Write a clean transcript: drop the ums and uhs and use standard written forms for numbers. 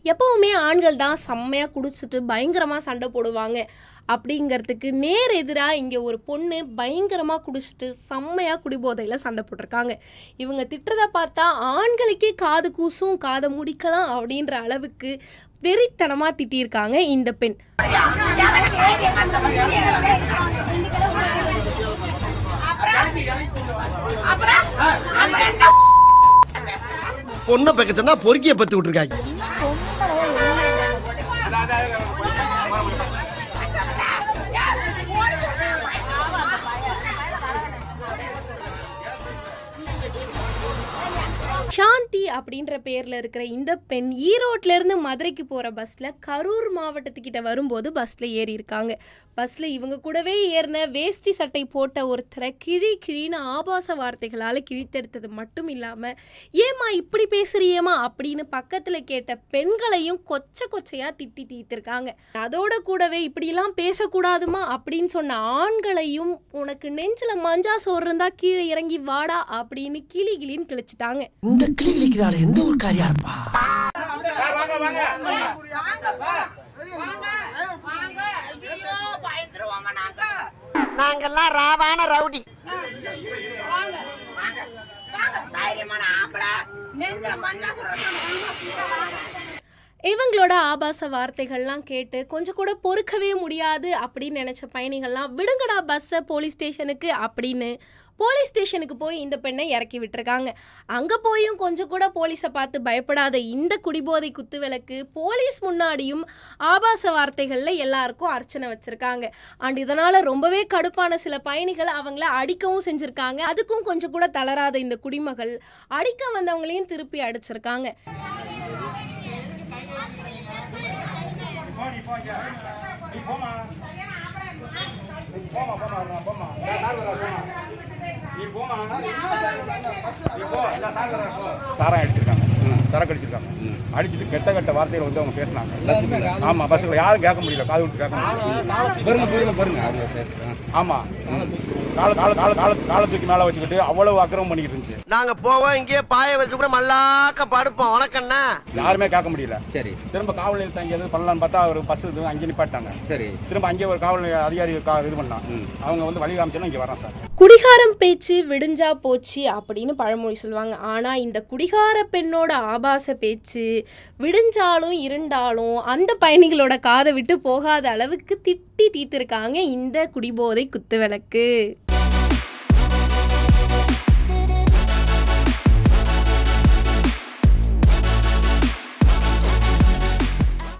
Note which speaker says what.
Speaker 1: எப்பவுமே ஆண்கள் தான் செம்மையாக குடிச்சிட்டு பயங்கரமாக சண்டை போடுவாங்க. அப்படிங்கிறதுக்கு நேர் எதிராக இங்கே ஒரு பொண்ணு பயங்கரமாக குடிச்சிட்டு செம்மையாக குடிபோதையில் சண்டை போட்டிருக்காங்க. இவங்க திட்டுறதை பார்த்தா ஆண்களுக்கே காது கூசும், காதை முடிக்கலாம் அப்படின்ற அளவுக்கு வெறித்தனமாக திட்டியிருக்காங்க இந்த பெண்.
Speaker 2: பொண்ணை பக்கத்துனா பொறுக்கிய பத்து விட்டுருக்காங்க.
Speaker 1: சாந்தி அப்படின்ற பேரில் இருக்கிற இந்த பெண் ஈரோட்டிலேருந்து மதுரைக்கு போகிற பஸ்ஸில் கரூர் மாவட்டத்துக்கிட்ட வரும்போது பஸ்ஸில் ஏறி இருக்காங்க. பஸ்ஸில் இவங்க கூடவே ஏறின வேஷ்டி சட்டை போட்ட ஒருத்தரை கிழின்னு ஆபாச வார்த்தைகளால் கிழித்தெடுத்தது மட்டும் இல்லாமல், ஏமா இப்படி பேசுறியேம்மா அப்படின்னு பக்கத்தில் கேட்ட பெண்களையும் கொச்சையாக திட்டி தீர்த்திருக்காங்க. அதோட கூடவே இப்படிலாம் பேசக்கூடாதுமா அப்படின்னு சொன்ன ஆண்களையும், உனக்கு நெஞ்சில் மஞ்சா சோறு இருந்தால் கீழே இறங்கி வாடா அப்படின்னு கிளின்னு கிழிச்சிட்டாங்க.
Speaker 2: இந்த கிளி கிளிக்கிறாள் எந்த ஒரு காரியா இருப்பா? நாங்கெல்லாம் ராவான ரவுடி.
Speaker 1: இவங்களோட ஆபாச வார்த்தைகள்லாம் கேட்டு கொஞ்சம் கூட பொறுக்கவே முடியாது அப்படின்னு நினச்ச பயணிகள்லாம் விடுங்கடா பஸ்ஸை போலீஸ் ஸ்டேஷனுக்கு அப்படின்னு போலீஸ் ஸ்டேஷனுக்கு போய் இந்த பெண்ணை இறக்கி விட்டுருக்காங்க. அங்கே போயும் கொஞ்சம் கூட போலீஸை பார்த்து பயப்படாத இந்த குடிபோதை குத்துவிளக்கு போலீஸ் முன்னாடியும் ஆபாச வார்த்தைகளில் எல்லாருக்கும் அர்ச்சனை வச்சுருக்காங்க. அண்ட் இதனால் ரொம்பவே கடுப்பான சில பயணிகள் அவங்கள அடிக்கவும் செஞ்சுருக்காங்க. அதுக்கும் கொஞ்சம் கூட தளராத இந்த குடிமகள் அடிக்க வந்தவங்களையும் திருப்பி அடிச்சிருக்காங்க.
Speaker 3: சாராயம் அடிச்சிருக்காங்க, சரக்கு அடிச்சிருக்காங்க, அடிச்சுட்டு கெட்ட வார்த்தைகளை வந்து அவங்க பேசினாங்க. ஆமா, பஸ்ஸுக்குள்ள யாரும் கேட்க முடியல, காது விட்டு கேட்க முடியல. பாருங்க ஆமா, காலத்துக்கு மேல வச்சுக்கிட்டு அவ்வளவு அக்கிரமம் பண்ணிக்கிட்டு இருந்துச்சு.
Speaker 2: நாங்க போவோம், இங்கே பாய வச்சு கூட மல்லாக்க படுப்போம். வணக்கம்ண்ணா.
Speaker 3: யாருமே கேட்க முடியல.
Speaker 4: சரி,
Speaker 3: திரும்ப காவல் நிலையத்தை அங்கே எது பண்ணலான்னு பார்த்தா ஒரு பஸ் அங்கே நிப்பாட்டாங்க. சரி, திரும்ப அங்கே ஒரு காவல் அதிகாரி இது பண்ணான். அவங்க வந்து வழி காமிச்சோன்னா இங்கே வரான் சார்.
Speaker 1: குடிகாரம் பேச்சு விடிஞ்சா போச்சு அப்படின்னு பழமொழி சொல்லுவாங்க. ஆனால் இந்த குடிகார பெண்ணோட ஆபாச பேச்சு விடிஞ்சாலும் இருந்தாலும் அந்த பயணிகளோட காதை விட்டு போகாத அளவுக்கு திட்டி தீர்த்திருக்காங்க இந்த குடிபோதை குத்துவிளக்கு.